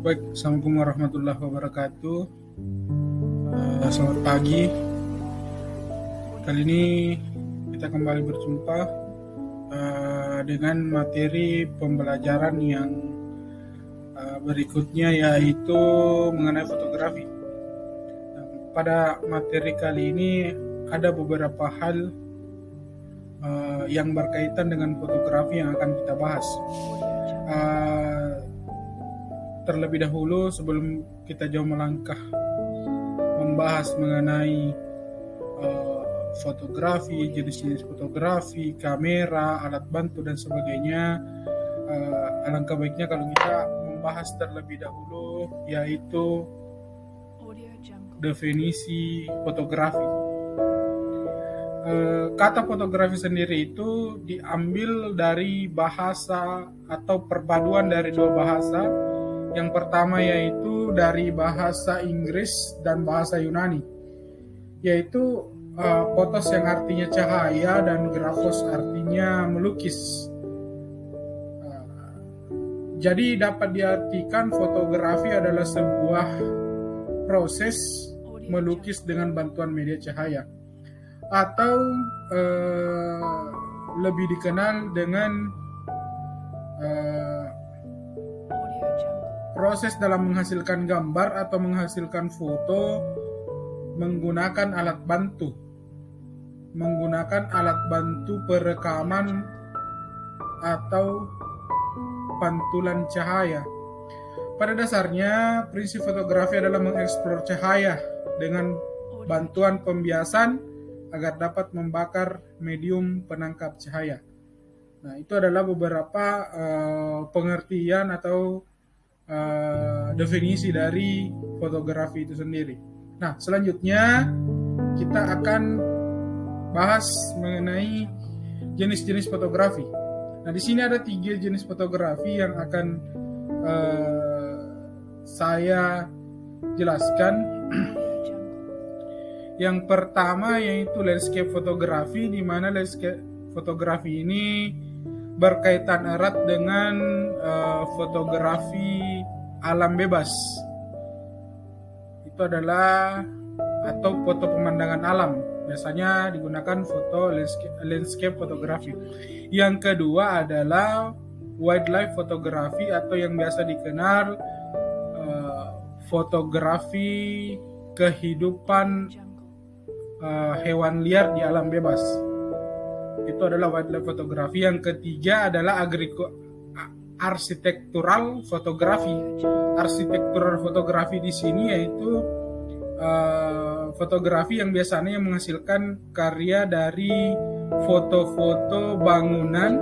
Baik, Assalamualaikum warahmatullahi wabarakatuh. Selamat pagi. Kali ini kita kembali berjumpa dengan materi pembelajaran yang berikutnya, yaitu mengenai fotografi. Pada materi kali ini ada beberapa hal yang berkaitan dengan fotografi yang akan kita bahas. Terlebih dahulu, sebelum kita jauh melangkah membahas mengenai fotografi, jenis-jenis fotografi, kamera, alat bantu dan sebagainya, alangkah baiknya kalau kita membahas terlebih dahulu, yaitu definisi fotografi. Kata fotografi sendiri itu diambil dari bahasa atau perpaduan dari dua bahasa. Yang pertama yaitu dari bahasa Inggris dan bahasa Yunani, yaitu fotos yang artinya cahaya dan grafos artinya melukis. Jadi dapat diartikan fotografi adalah sebuah proses melukis dengan bantuan media cahaya, atau lebih dikenal dengan proses dalam menghasilkan gambar atau menghasilkan foto menggunakan alat bantu perekaman atau pantulan cahaya. Pada dasarnya, prinsip fotografi adalah mengeksplor cahaya dengan bantuan pembiasan agar dapat membakar medium penangkap cahaya. Nah, itu adalah beberapa pengertian atau definisi dari fotografi itu sendiri. Nah, selanjutnya kita akan bahas mengenai jenis-jenis fotografi. Nah, di sini ada 3 jenis fotografi yang akan saya jelaskan. Yang pertama yaitu landscape fotografi, di mana landscape fotografi ini berkaitan erat dengan fotografi alam bebas. Itu adalah atau foto pemandangan alam. Biasanya digunakan foto landscape fotografi. Yang kedua adalah wildlife fotografi, atau yang biasa dikenal fotografi kehidupan hewan liar di alam bebas. Itu adalah wildlife fotografi. Yang ketiga adalah arsitektural fotografi. Arsitektural fotografi di sini yaitu fotografi yang biasanya menghasilkan karya dari foto-foto bangunan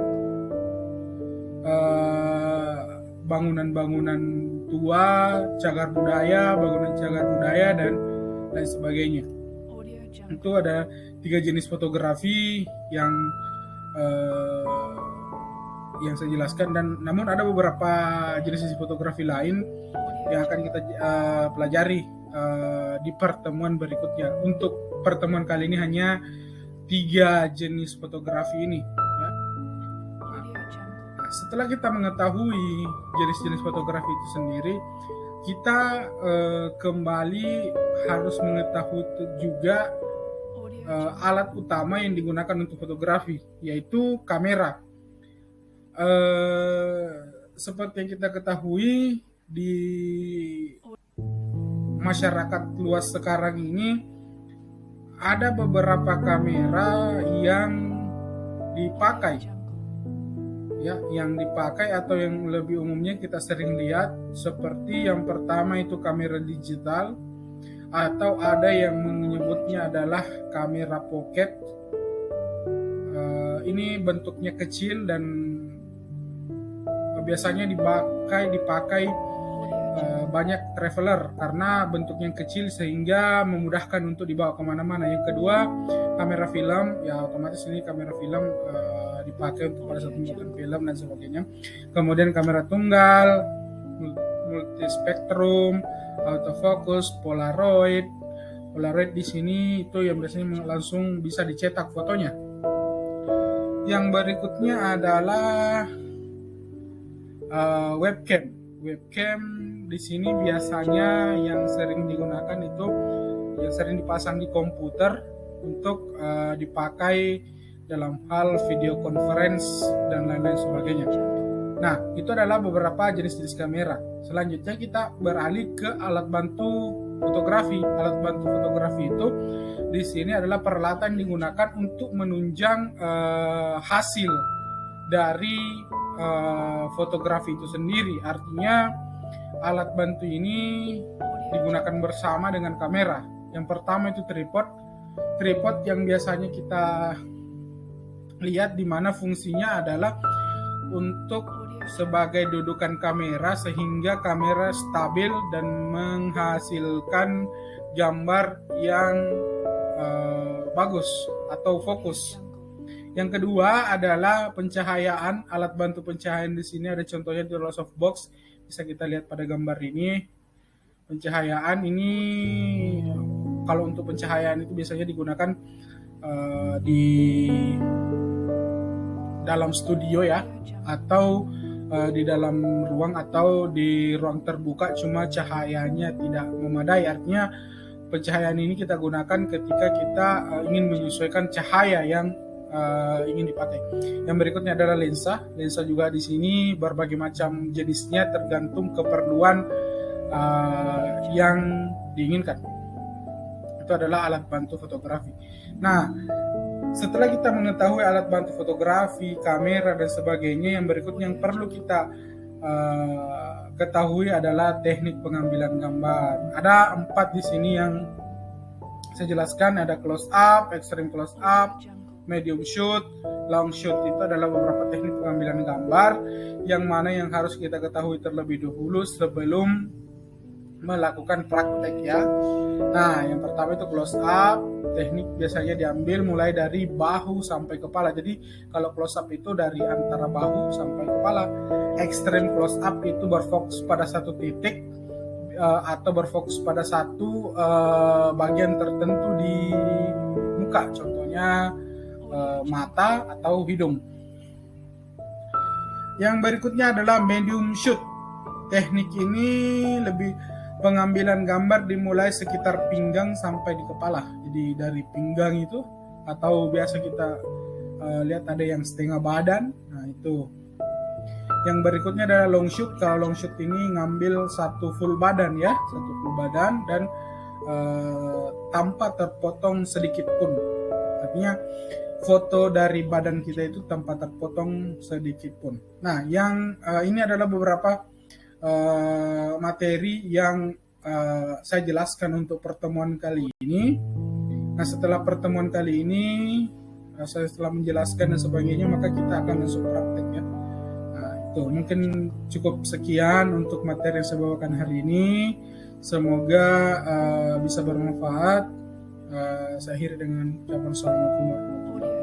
tua, cagar budaya dan lain sebagainya. Itu ada 3 jenis fotografi yang saya jelaskan, dan namun ada beberapa jenis fotografi lain yang akan kita pelajari di pertemuan berikutnya. Untuk pertemuan kali ini hanya 3 jenis fotografi ini, ya. Nah, setelah kita mengetahui jenis-jenis fotografi itu sendiri, kita kembali harus mengetahui juga alat utama yang digunakan untuk fotografi, yaitu kamera. Seperti yang kita ketahui, di masyarakat luas sekarang ini ada beberapa kamera yang dipakai, ya, atau yang lebih umumnya kita sering lihat, seperti yang pertama itu kamera digital, atau ada yang menyebutnya adalah kamera pocket. Ini bentuknya kecil dan biasanya dipakai banyak traveler karena bentuknya kecil sehingga memudahkan untuk dibawa kemana-mana. Yang kedua, kamera film, ya otomatis ini kamera film dipakai untuk pada saat membuat film dan sebagainya. Kemudian kamera tunggal, multispektrum, autofocus, polaroid. Polaroid di sini itu yang biasanya langsung bisa dicetak fotonya. Yang berikutnya adalah webcam. Webcam di sini biasanya yang sering digunakan itu yang sering dipasang di komputer untuk dipakai dalam hal video conference dan lain-lain sebagainya. Nah, itu adalah beberapa jenis-jenis kamera. Selanjutnya kita beralih ke alat bantu fotografi. Alat bantu fotografi itu di sini adalah peralatan yang digunakan untuk menunjang hasil dari fotografi itu sendiri. Artinya alat bantu ini digunakan bersama dengan kamera. Yang pertama itu tripod yang biasanya kita lihat di mana fungsinya adalah untuk sebagai dudukan kamera sehingga kamera stabil dan menghasilkan gambar yang bagus atau fokus. Yang kedua adalah pencahayaan. Alat bantu pencahayaan di sini ada contohnya di softbox, bisa kita lihat pada gambar ini. Pencahayaan ini kalau untuk pencahayaan itu biasanya digunakan di dalam studio ya, atau di dalam ruang atau di ruang terbuka cuma cahayanya tidak memadai. Artinya pencahayaan ini kita gunakan ketika kita ingin menyesuaikan cahaya yang ingin dipakai. Yang berikutnya adalah lensa. Lensa juga di sini berbagai macam jenisnya tergantung keperluan yang diinginkan. Itu adalah alat bantu fotografi. Nah, setelah kita mengetahui alat bantu fotografi, kamera dan sebagainya, yang berikutnya yang perlu kita ketahui adalah teknik pengambilan gambar. Ada 4 di sini yang saya jelaskan. Ada close up, extreme close up, medium shoot, long shoot. Itu adalah beberapa teknik pengambilan gambar yang mana yang harus kita ketahui terlebih dahulu sebelum melakukan praktek ya. Nah, yang pertama itu close up. Teknik biasanya diambil mulai dari bahu sampai kepala. Jadi kalau close up itu dari antara bahu sampai kepala. Extreme close up itu berfokus pada satu titik atau berfokus pada satu bagian tertentu di muka. Contohnya mata atau hidung. Yang berikutnya adalah medium shoot. Teknik ini lebih pengambilan gambar dimulai sekitar pinggang sampai di kepala. Jadi dari pinggang itu, atau biasa kita lihat ada yang setengah badan. Nah itu. Yang berikutnya adalah long shoot. Kalau long shoot ini ngambil satu full badan ya, satu full badan dan tanpa terpotong sedikit pun. Artinya foto dari badan kita itu tanpa terpotong sedikit pun. Nah, yang ini adalah beberapa materi yang saya jelaskan untuk pertemuan kali ini. Nah, setelah pertemuan kali ini saya setelah menjelaskan dan sebagainya, maka kita akan masuk praktek ya. Nah, itu mungkin cukup sekian untuk materi yang saya bawakan hari ini. Semoga bisa bermanfaat. Saya akhiri dengan ucapan assalamualaikum warahmatullahi wabarakatuh.